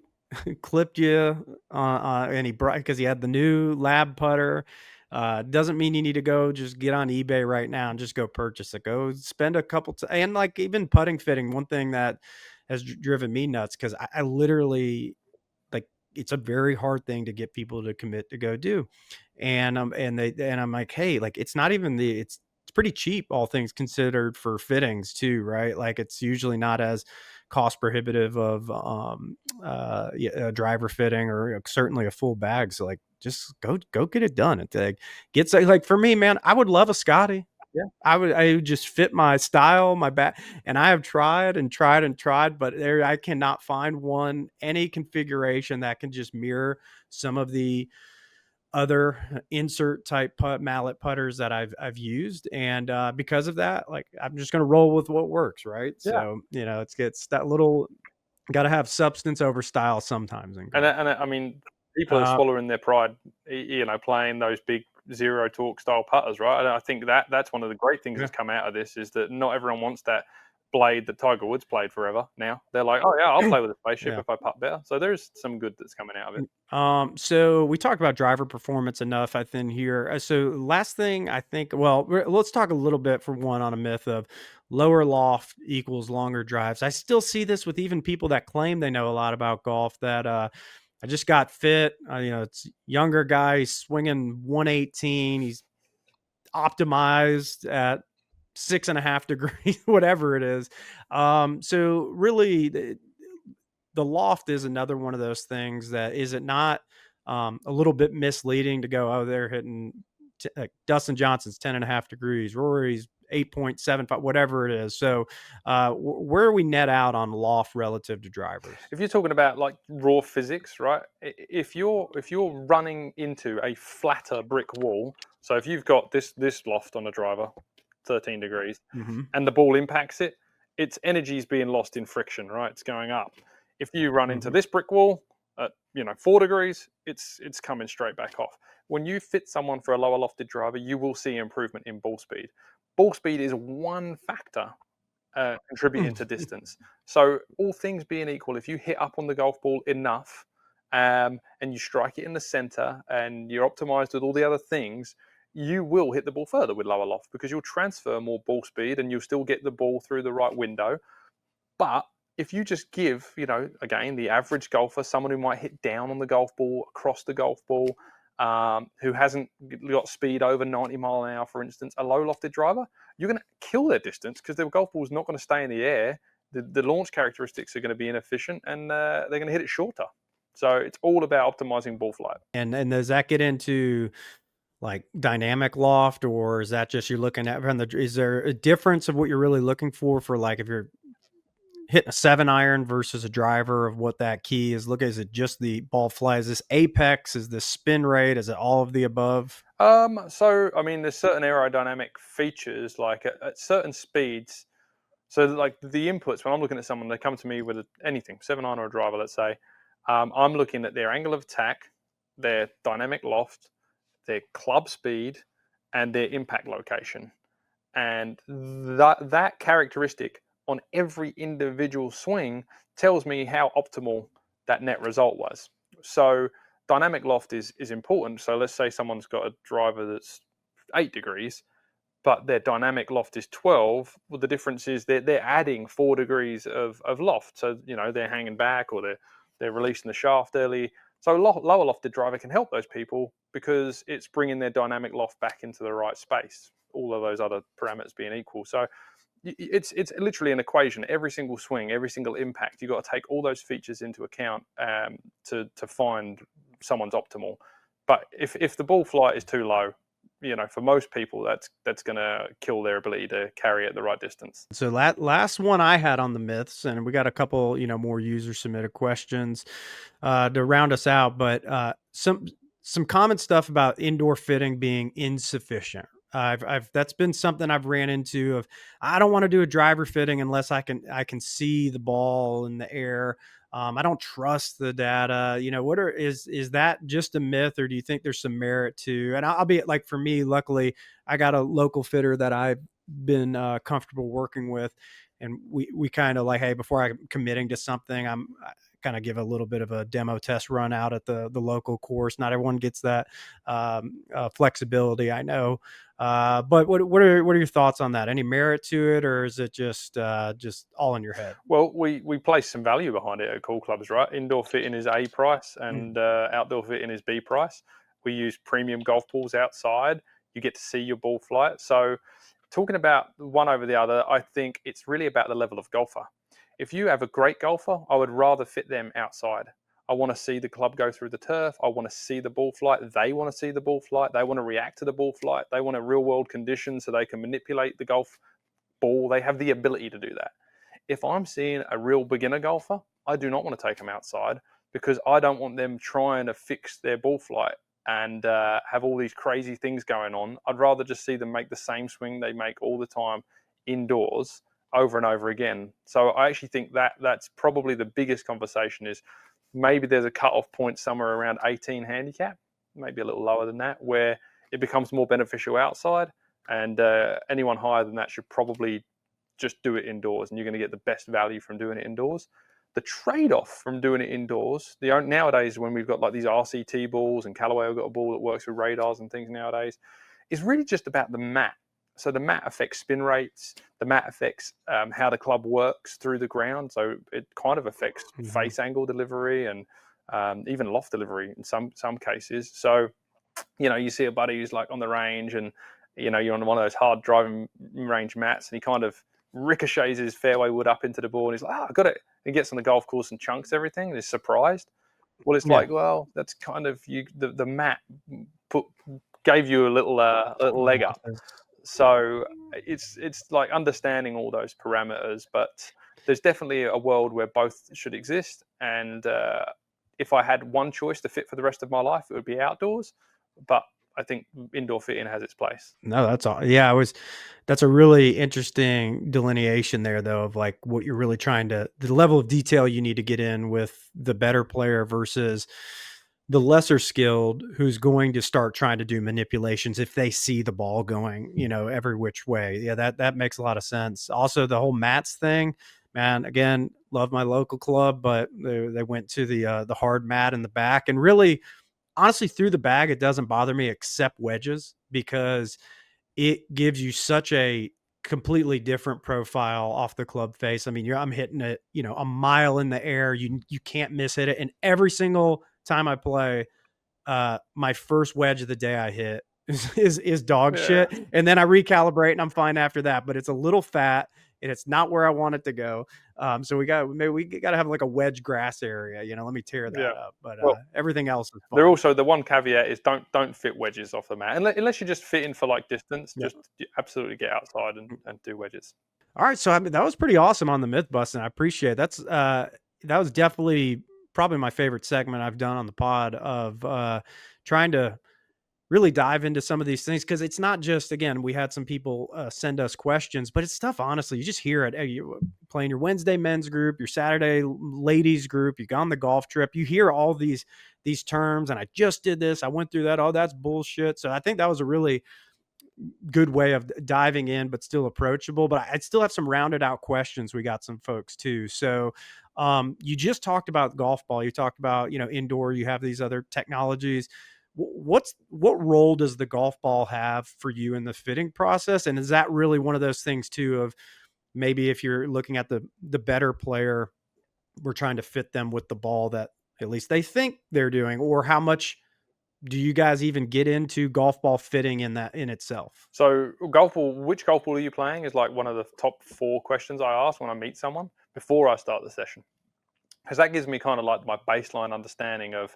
clipped you and he brought because he had the new lab putter. Doesn't mean you need to go just get on eBay right now and just go purchase it. Go spend a couple and like even putting fitting. One thing that has driven me nuts because I literally like it's a very hard thing to get people to commit to go do. And I'm like, hey, like it's not even it's pretty cheap, all things considered, for fittings too, right? Like it's usually not as cost prohibitive of yeah, a driver fitting or certainly a full bag. So like just go get it done. It's like like for me, man, I would love a Scotty. Yeah. I would just fit my style, my back, and I have tried and tried and tried, but there I cannot find one any configuration that can just mirror some of the other insert type mallet putters that I've used, and because of that, like I'm just gonna roll with what works, right? Yeah. So it's that little got to have substance over style sometimes in golf. I mean, people are Uh, swallowing their pride, playing those big zero torque style putters, right? And I think that's one of the great things yeah, that's come out of this is that not everyone wants that blade that Tiger Woods played forever. Now they're like, oh yeah, I'll play with a spaceship yeah. if I putt better. So there's some good that's coming out of it. So we talked about driver performance enough, I think here. So last thing I think, well, let's talk a little bit for one on a myth of lower loft equals longer drives. I still see this with even people that claim they know a lot about golf that, I just got fit. It's younger guy, he's swinging 118. He's optimized at 6.5 degrees, whatever it is. So really, the loft is another one of those things that is it not a little bit misleading to go, oh, they're hitting like Dustin Johnson's 10.5 degrees, Rory's 8.75, whatever it is. So where are we net out on loft relative to drivers? If you're talking about like raw physics, right? If you're running into a flatter brick wall, so if you've got this loft on a driver, 13 degrees, Mm-hmm. and the ball impacts it, its energy is being lost in friction, right? It's going up. If you run into Mm-hmm. this brick wall at 4 degrees, it's coming straight back off. When you fit someone for a lower lofted driver, you will see improvement in ball speed. Ball speed is one factor contributing to distance. So all things being equal, if you hit up on the golf ball enough and you strike it in the center and you're optimized with all the other things, you will hit the ball further with lower loft because you'll transfer more ball speed and you'll still get the ball through the right window. But if you just give, again, the average golfer, someone who might hit down on the golf ball, across the golf ball, who hasn't got speed over 90 mile an hour, for instance, a low lofted driver, you're going to kill their distance because their golf ball is not going to stay in the air. The launch characteristics are going to be inefficient and they're going to hit it shorter. So it's all about optimizing ball flight. And does that get into like dynamic loft, or is that just you're looking at from is there a difference of what you're really looking for like if you're hitting a 7-iron versus a driver of what that key is? Look, is it just the ball fly? Is this apex? Is this spin rate? Is it all of the above? So I mean, there's certain aerodynamic features like at certain speeds. So like the inputs, when I'm looking at someone, they come to me with anything, 7-iron or a driver, let's say. I'm looking at their angle of attack, their dynamic loft, their club speed, and their impact location. And that characteristic on every individual swing tells me how optimal that net result was. So dynamic loft is important. So let's say someone's got a driver that's 8 degrees, but their dynamic loft is 12. Well, the difference is they're adding 4 degrees of loft. So, they're hanging back or they're releasing the shaft early. So lower lofted driver can help those people because it's bringing their dynamic loft back into the right space, all of those other parameters being equal. So it's literally an equation. Every single swing, every single impact, you've got to take all those features into account to find someone's optimal. But if the ball flight is too low, for most people, that's going to kill their ability to carry at the right distance. So last one I had on the myths, and we got a couple, more user submitted questions to round us out, but some common stuff about indoor fitting being insufficient. I've that's been something I've ran into of I don't want to do a driver fitting unless I can see the ball in the air. I don't trust the data. Is that just a myth, or do you think there's some merit to? And I'll be like, for me, luckily, I got a local fitter that I've been comfortable working with, and we kind of like, hey, before I'm committing to something, I kind of give a little bit of a demo test run out at the local course. Not everyone gets that flexibility, I know. But what are your thoughts on that? Any merit to it, or is it just all in your head? Well, we place some value behind it at cool clubs, right? Indoor fitting is A price, and Mm. outdoor fitting is B price. We use premium golf balls outside. You get to see your ball flight. So, talking about one over the other, I think it's really about the level of golfer. If you have a great golfer, I would rather fit them outside. I want to see the club go through the turf. I want to see the ball flight. They want to see the ball flight. They want to react to the ball flight. They want a real world condition so they can manipulate the golf ball. They have the ability to do that. If I'm seeing a real beginner golfer, I do not want to take them outside because I don't want them trying to fix their ball flight and have all these crazy things going on. I'd rather just see them make the same swing they make all the time indoors over and over again. So I actually think that that's probably the biggest conversation is maybe there's a cutoff point somewhere around 18 handicap, maybe a little lower than that, where it becomes more beneficial outside. And anyone higher than that should probably just do it indoors, and you're going to get the best value from doing it indoors. The trade-off from doing it indoors, nowadays when we've got like these RCT balls, and Callaway have got a ball that works with radars and things nowadays, is really just about the mat. So the mat affects spin rates. The mat affects how the club works through the ground. So it kind of affects face angle delivery and even loft delivery in some cases. So you see a buddy who's like on the range, and you're on one of those hard driving range mats, and he kind of ricochets his fairway wood up into the ball, and he's like, I got it. He gets on the golf course and chunks everything and is surprised. Well, it's Yeah. like, well, that's kind of the mat put gave you a little leg up. So it's like understanding all those parameters, but there's definitely a world where both should exist. And if I had one choice to fit for the rest of my life, it would be outdoors. But I think indoor fitting has its place. No, that's all. Yeah, that's a really interesting delineation there, though, of like what you're really the level of detail you need to get in with the better player versus the lesser skilled who's going to start trying to do manipulations if they see the ball going, every which way. Yeah, that makes a lot of sense. Also, the whole mats thing, man, again, love my local club, but they went to the hard mat in the back, and really, honestly, through the bag, it doesn't bother me except wedges, because it gives you such a completely different profile off the club face. I mean, I'm hitting it, a mile in the air. You can't miss hit it. And every single time I play, my first wedge of the day I hit is dog Yeah. shit. And then I recalibrate and I'm fine after that. But it's a little fat and it's not where I want it to go. So we got to have like a wedge grass area. Let me tear that Yeah. up. But Well, everything else is they're fine. also the one caveat is don't fit wedges off the mat unless you're just fitting for like distance. Yeah. Just absolutely get outside and do wedges. All right, so I mean that was pretty awesome on the myth busting. I appreciate it. That was definitely probably my favorite segment I've done on the pod of trying to really dive into some of these things, because it's not just, again, we had some people send us questions, but it's stuff, honestly, you just hear it. Hey, you playing your Wednesday men's group, your Saturday ladies group, you go on the golf trip, you hear all these terms, and I just did this, I went through that, oh, that's bullshit. So I think that was a really good way of diving in, but still approachable. But I still have some rounded out questions. We got some folks too. So you just talked about golf ball. You talked about, indoor, you have these other technologies. What role does the golf ball have for you in the fitting process? And is that really one of those things too, of maybe if you're looking at the better player, we're trying to fit them with the ball that at least they think they're doing, or how much do you guys even get into golf ball fitting in itself? So which golf ball are you playing is like one of the top 4 questions I ask when I meet someone before I start the session. Because that gives me kind of like my baseline understanding of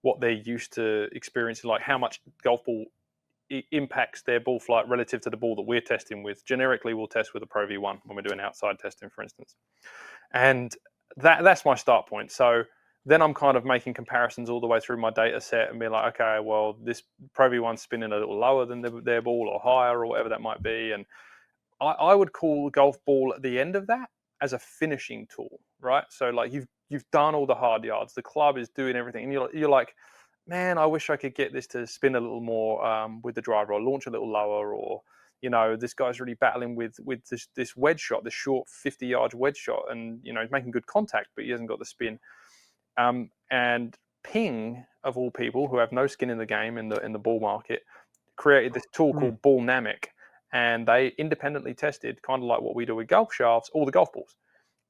what they're used to experiencing, like how much golf ball impacts their ball flight relative to the ball that we're testing with. Generically, we'll test with a Pro V1 when we're doing outside testing, for instance. And that's my start point. So then I'm kind of making comparisons all the way through my data set and being like, okay, well, this Pro V1's spinning a little lower than their ball or higher or whatever that might be. And I would call the golf ball at the end of that as a finishing tool, right? So like you've you've done all the hard yards. The club is doing everything, and you're like, man, I wish I could get this to spin a little more with the driver, or launch a little lower, or this guy's really battling with this wedge shot, this short 50-yard wedge shot, and he's making good contact, but he hasn't got the spin. And Ping, of all people, who have no skin in the game in the ball market, created this tool called Ballnamic, and they independently tested, kind of like what we do with golf shafts, all the golf balls.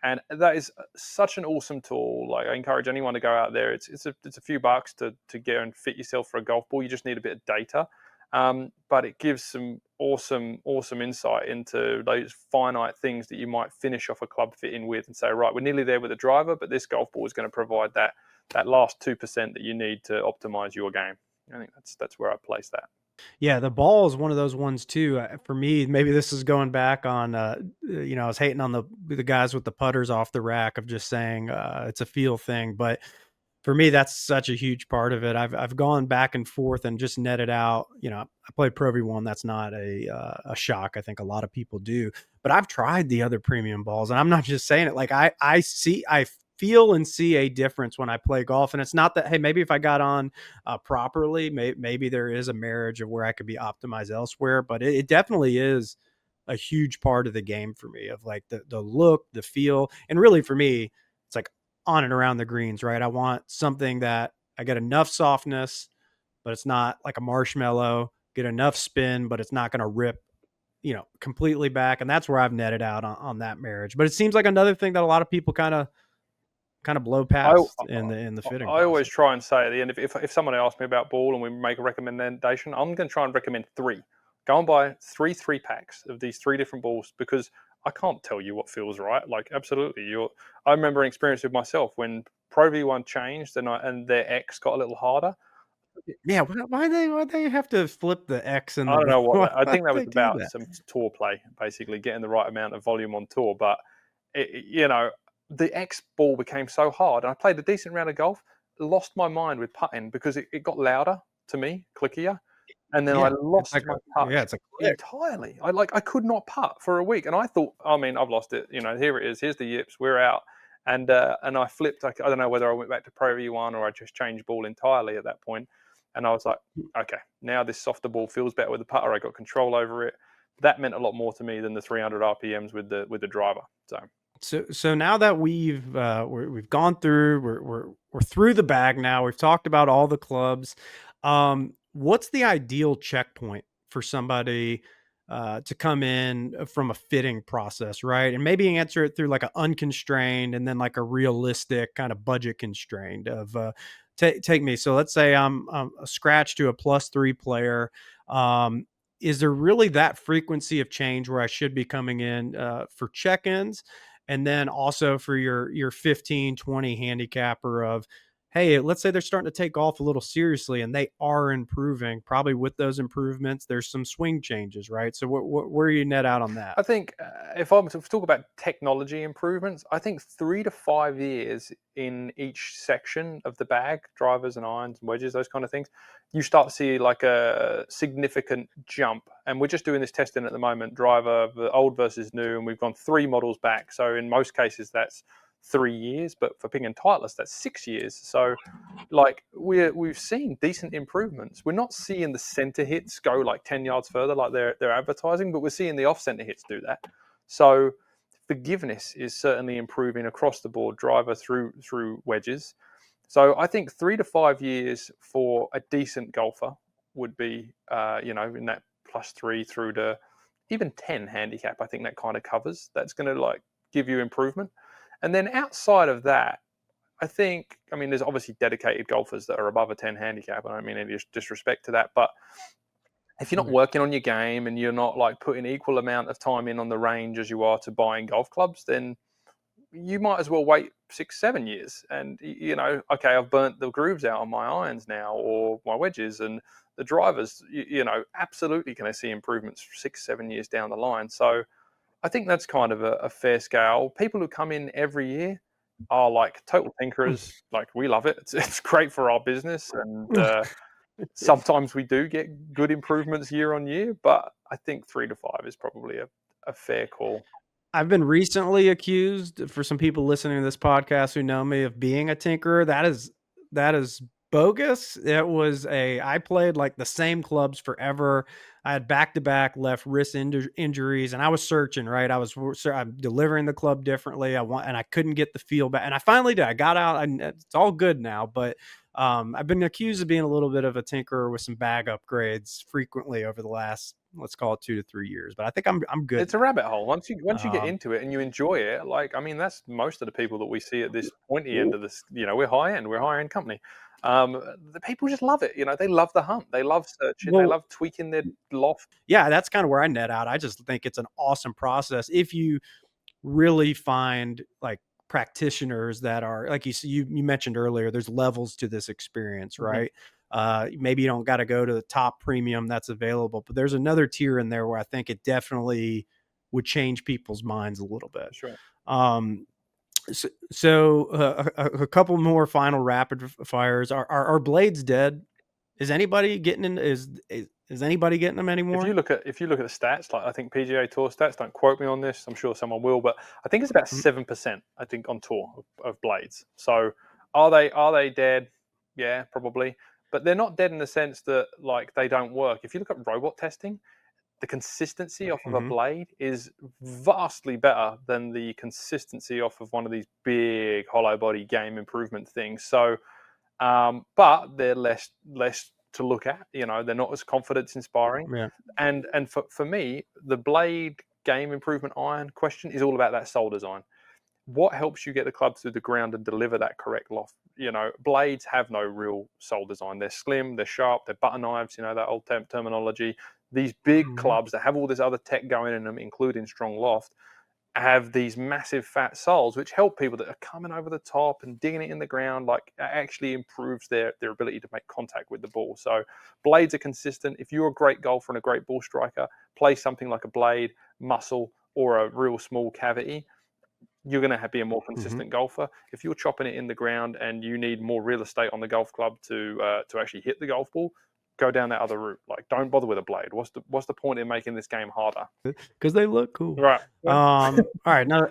And that is such an awesome tool. Like, I encourage anyone to go out there. It's a few bucks to get and fit yourself for a golf ball. You just need a bit of data, but it gives some awesome insight into those finite things that you might finish off a club fitting with, and say, right, we're nearly there with the driver, but this golf ball is going to provide that last 2% that you need to optimize your game. I think that's where I place that. Yeah, the ball is one of those ones too. For me, maybe this is going back on, I was hating on the guys with the putters off the rack, of just saying it's a feel thing. But for me, that's such a huge part of it. I've gone back and forth and just netted out. I play Pro V1. That's not a shock. I think a lot of people do. But I've tried the other premium balls, and I'm not just saying it. Like, I feel and see a difference when I play golf. And it's not that, hey, maybe if I got on properly, maybe there is a marriage of where I could be optimized elsewhere, but it definitely is a huge part of the game for me, of like the look, the feel. And really for me, it's like on and around the greens, right? I want something that I get enough softness, but it's not like a marshmallow, get enough spin, but it's not going to rip completely back. And that's where I've netted out on that marriage. But it seems like another thing that a lot of people kind of blow past in the fitting I always process. try and say at the end, if someone asks me about ball and we make a recommendation, I'm going to try and recommend 3. Go and buy 3 3-packs of these 3 different balls, because I can't tell you what feels right. Like, absolutely, I remember an experience with myself when Pro V1 changed and their X got a little harder. Yeah, why they have to flip the X in I the don't know ball? what I Why think that do was they do about that? some tour play, basically getting the right amount of volume on tour. But the X ball became so hard, and I played a decent round of golf, lost my mind with putting because it got louder to me, clickier, and then I Yeah, it's lost like my touch it's a click. entirely. I could not putt for a week, and I thought, I mean, I've lost it. Here it is. Here's the yips. We're out. And I flipped. I don't know whether I went back to Pro V1 or I just changed ball entirely at that point. And I was like, okay, now this softer ball feels better with the putter. I got control over it. That meant a lot more to me than the 300 RPMs with the driver. So now that we've gone through, we're through the bag now. We've talked about all the clubs. What's the ideal checkpoint for somebody to come in from a fitting process, right? And maybe answer it through like an unconstrained and then like a realistic kind of budget constrained of take me. So let's say I'm a scratch to a +3 player. Is there really that frequency of change where I should be coming in for check-ins? And then also for your 15, 20 handicapper of, hey, let's say they're starting to take golf a little seriously and they are improving. Probably with those improvements, there's some swing changes, right? So where do you net out on that? I think if I'm to talk about technology improvements, I think 3 to 5 years in each section of the bag, drivers and irons and wedges, those kind of things, you start to see like a significant jump. And we're just doing this testing at the moment, driver, the old versus new, and we've gone 3 models back. So in most cases, that's 3 years, but for Ping and Titleist, that's 6 years. So like we've seen decent improvements. We're not seeing the center hits go like 10 yards further like they're advertising, but we're seeing the off center hits do that. So forgiveness is certainly improving across the board, driver through wedges. So I think 3 to 5 years for a decent golfer would be in that +3 through to even 10 handicap. I think that kind of covers. That's going to like give you improvement. And then outside of that, I mean, there's obviously dedicated golfers that are above a 10 handicap. I don't mean any disrespect to that, but if you're not working on your game and you're not like putting equal amount of time in on the range as you are to buying golf clubs, then you might as well wait 6, 7 years. And okay, I've burnt the grooves out on my irons now or my wedges, and the drivers, absolutely can I see improvements 6, 7 years down the line. So I think that's kind of a fair scale. People who come in every year are like total tinkerers. Like, we love it. It's great for our business, and sometimes we do get good improvements year on year. But I think 3 to 5 is probably a fair call. I've been recently accused, for some people listening to this podcast who know me, of being a tinkerer. That is bogus. I played like the same clubs forever. I had back-to-back left wrist injuries, and I was searching, right? I'm delivering the club differently. And I couldn't get the feel back. And I finally did. I got out, and it's all good now. But I've been accused of being a little bit of a tinkerer with some bag upgrades frequently over the last, let's call it, 2 to 3 years. But I think I'm good It's a rabbit hole. Once you get now. into it and you enjoy it, like I mean, that's most of the people that we see at this pointy end of this. We're high end, we're a high end company. The people just love it. They love the hunt, they love searching, they Well, love tweaking their loft. yeah, that's kind of where I net out. I just think it's an awesome process if you really find like practitioners that are like you mentioned earlier. There's levels to this experience, Mhm. right? Maybe you don't got to go to the top premium that's available, but there's another tier in there where I think it definitely would change people's minds a little bit. For sure. Um, a couple more final rapid fires. Are blades dead? Is anybody getting in? Is anybody getting them If you anymore? look at if you look at the stats, like I think PGA Tour stats, don't quote me on this. I'm sure someone will, but I think it's about Mm, 7%. I think on tour of blades. So are they dead? Yeah, probably. But they're not dead in the sense that like they don't work. If you look at robot testing, the consistency off of a mhm, blade is vastly better than the consistency off of one of these big hollow body game improvement things. So, but they're less to look at. They're not as confidence inspiring. yeah. And for me, the blade game improvement iron question is all about that sole design. What helps you get the club through the ground and deliver that correct loft? Blades have no real sole design. They're slim, they're sharp, they're butter knives. That old terminology. These big Mhm, clubs that have all this other tech going in them, including strong loft, have these massive fat soles, which help people that are coming over the top and digging it in the ground. Like it actually improves their ability to make contact with the ball. So blades are consistent. If you're a great golfer and a great ball striker, play something like a blade, muscle, or a real small cavity, you're going to be a more mhm. consistent golfer. If you're chopping it in the ground and you need more real estate on the golf club to actually hit the golf ball, go down that other route. Like, don't bother with a blade. What's the point in making this game harder? 'Cause they look cool. Right. All right, now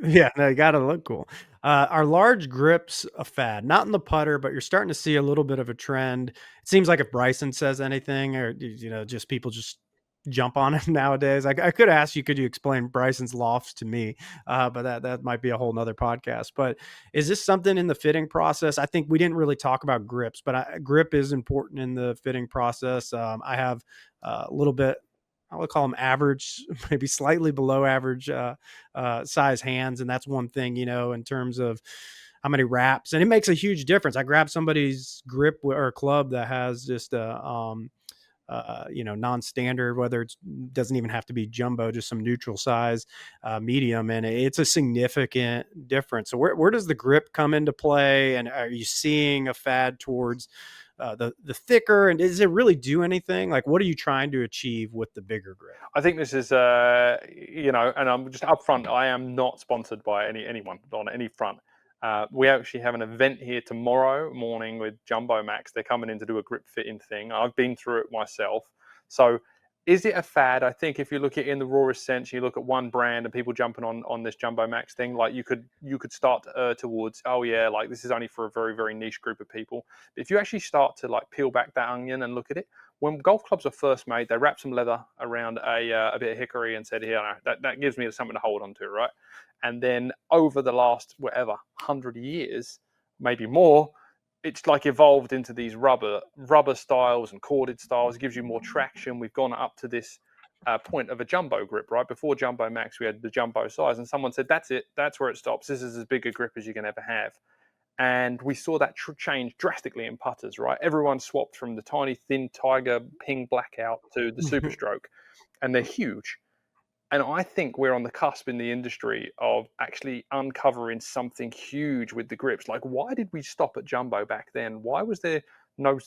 yeah, no, you gotta look cool. Are large grips a fad? Not in the putter, but you're starting to see a little bit of a trend. It seems like if Bryson says anything or, just people just jump on it nowadays. I could ask you, could you explain Bryson's lofts to me? But that might be a whole nother podcast. But is this something in the fitting process? I think we didn't really talk about grips, but grip is important in the fitting process. I have a little bit, I would call them average, maybe slightly below average size hands, and that's one thing, in terms of how many wraps, and it makes a huge difference. I grab somebody's grip or club that has just a non-standard, whether it's doesn't even have to be jumbo, just some neutral size, medium, and it's a significant difference. So where does the grip come into play, and are you seeing a fad towards the thicker, and does it really do anything? Like, what are you trying to achieve with the bigger grip? I think this is, and I'm just upfront. I am not sponsored by anyone on any front. We actually have an event here tomorrow morning with Jumbo Max. They're coming in to do a grip fitting thing. I've been through it myself. So, is it a fad? I think if you look at it in the rawest sense, you look at one brand and people jumping on this Jumbo Max thing, like you could start to err towards, oh yeah, like this is only for a very very niche group of people. But if you actually start to like peel back that onion and look at it, when golf clubs were first made, they wrapped some leather around a bit of hickory and said, "Here, that gives me something to hold on to, right?" And then over the last whatever 100 years, maybe more, it's like evolved into these rubber styles and corded styles. It gives you more traction. We've gone up to this point of a jumbo grip, right? Before Jumbo Max, we had the jumbo size, and someone said, "That's it. That's where it stops. This is as big a grip as you can ever have." And we saw that change drastically in putters, right? Everyone swapped from the tiny, thin Tiger Ping Blackout to the Super Stroke, and they're huge. And I think we're on the cusp in the industry of actually uncovering something huge with the grips. Like, why did we stop at jumbo back then? Why was there no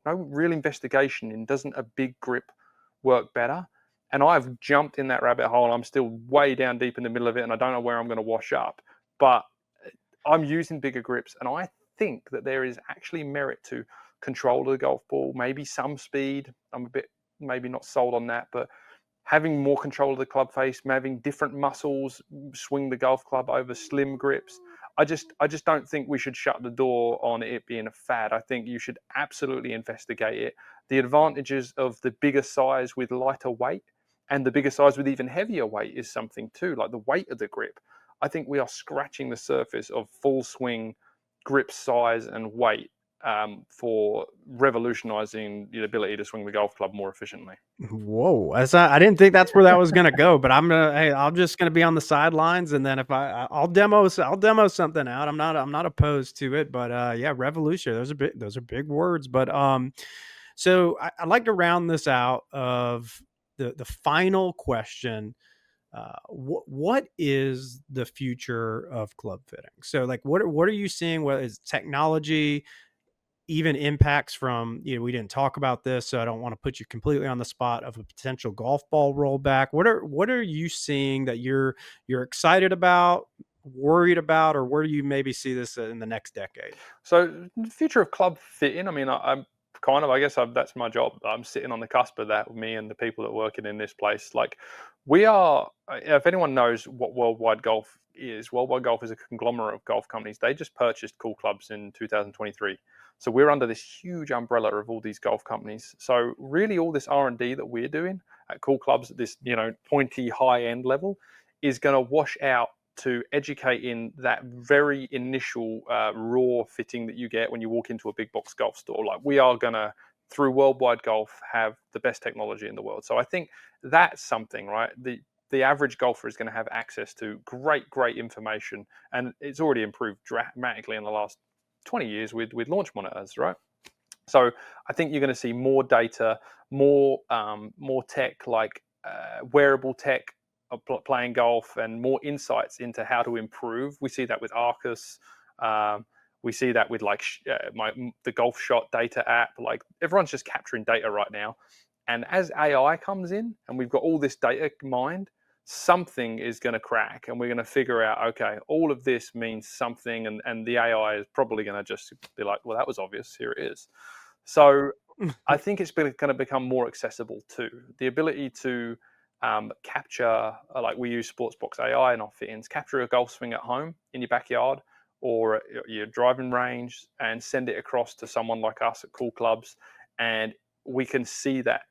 real investigation in doesn't a big grip work better? And I've jumped in that rabbit hole. I'm still way down deep in the middle of it, and I don't know where I'm going to wash up. But I'm using bigger grips, and I think that there is actually merit to control of the golf ball, maybe some speed. I'm a bit maybe not sold on that, but having more control of the club face, having different muscles, swing the golf club over slim grips. I just don't think we should shut the door on it being a fad. I think you should absolutely investigate it. The advantages of the bigger size with lighter weight and the bigger size with even heavier weight is something too, like the weight of the grip. I think we are scratching the surface of full swing grip size and weight for revolutionizing the ability to swing the golf club more efficiently. Whoa, I didn't think that's where that was gonna go, but I'm just gonna be on the sidelines, and then if I'll demo something out. I'm not opposed to it, but yeah, revolution. Those are big words, but so I'd like to round this out of the final question. What is the future of club fitting? So like, what are you seeing? What is technology? Even impacts from, we didn't talk about this, so I don't want to put you completely on the spot of a potential golf ball rollback. What are you seeing that you're excited about, worried about, or where do you maybe see this in the next decade? So the future of club fitting, I mean, I'm kind of, I guess that's my job. I'm sitting on the cusp of that with me and the people that are working in this place. Like we are, if anyone knows what Worldwide Golf is a conglomerate of golf companies. They just purchased Cool Clubs in 2023. So we're under this huge umbrella of all these golf companies. So really all this R&D that we're doing at Cool Clubs at this, pointy high end level is going to wash out to educate in that very initial raw fitting that you get when you walk into a big box golf store. Like we are going to, through Worldwide Golf, have the best technology in the world. So I think that's something, right? The average golfer is going to have access to great information, and it's already improved dramatically in the last 20 years with launch monitors, right? So I think you're going to see more data, more tech, like wearable tech of playing golf, and more insights into how to improve. We see that with Arcus. We see that with like the Golf Shot data app. Like everyone's just capturing data right now. And as AI comes in and we've got all this data mined, something is going to crack, and we're going to figure out, okay, all of this means something, and the AI is probably going to just be like, well, that was obvious, here it is. So I think it's going to become more accessible too. The ability to capture, like we use Sportsbox AI in our fittings, capture a golf swing at home in your backyard or your driving range and send it across to someone like us at Cool Clubs, and we can see that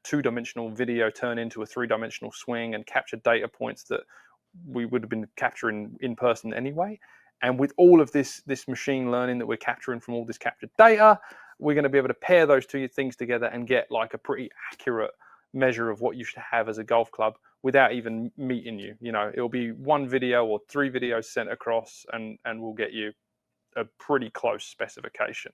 two-dimensional video turn into a three-dimensional swing and capture data points that we would have been capturing in person anyway. And with all of this machine learning that we're capturing from all this captured data, we're going to be able to pair those two things together and get like a pretty accurate measure of what you should have as a golf club without even meeting you. It'll be one video or 3 videos sent across, and we'll get you a pretty close specification.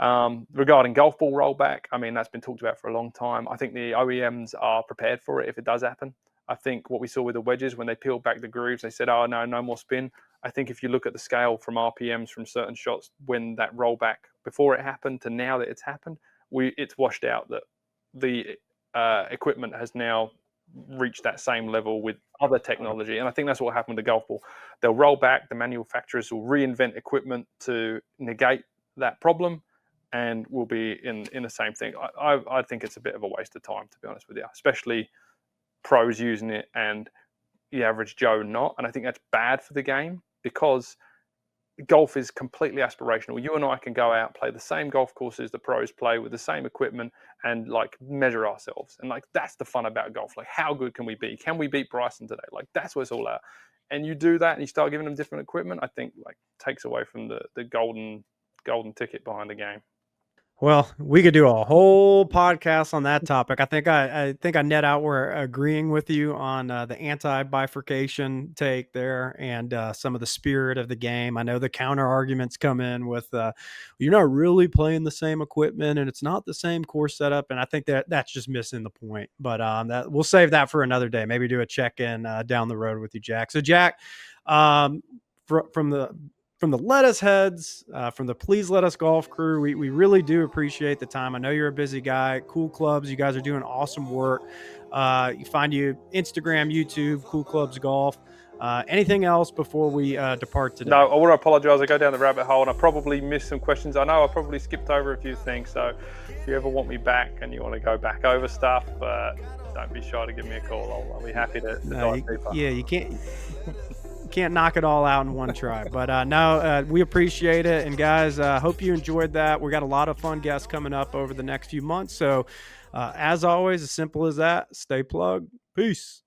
Regarding golf ball rollback, I mean, that's been talked about for a long time. I think the OEMs are prepared for it if it does happen. I think what we saw with the wedges, when they peeled back the grooves, they said, oh, no more spin. I think if you look at the scale from RPMs from certain shots when that rollback, before it happened to now that it's happened, it's washed out that the equipment has now reached that same level with other technology. And I think that's what happened with the golf ball. They'll roll back, the manufacturers will reinvent equipment to negate that problem, and we'll be in the same thing. I think it's a bit of a waste of time, to be honest with you, especially pros using it and the average Joe not. And I think that's bad for the game, because golf is completely aspirational. You and I can go out, play the same golf courses the pros play with the same equipment, and like measure ourselves. And like that's the fun about golf. Like, how good can we be? Can we beat Bryson today? Like that's what it's all about. And you do that and you start giving them different equipment, I think like takes away from the golden ticket behind the game. Well, we could do a whole podcast on that topic. I think I net out we're agreeing with you on the anti-bifurcation take there, and some of the spirit of the game. I know the counter arguments come in with you're not really playing the same equipment and it's not the same course setup, and I think that's just missing the point. But that we'll save that for another day. Maybe do a check-in down the road with you, Jack. So Jack, from the Lettuce Heads, from the Please Let Us Golf crew, we really do appreciate the time. I know you're a busy guy. Cool Clubs, you guys are doing awesome work. You find you Instagram, YouTube, Cool Clubs Golf. Anything else before we depart today? No, I want to apologize. I go down the rabbit hole and I probably missed some questions. I know I probably skipped over a few things. So if you ever want me back and you want to go back over stuff, don't be shy to give me a call. I'll be happy to No, dive deeper. yeah, you can't knock it all out in one try. But no, we appreciate it. And guys, hope you enjoyed that. We got a lot of fun guests coming up over the next few months. So as always, as simple as that, stay plugged. Peace.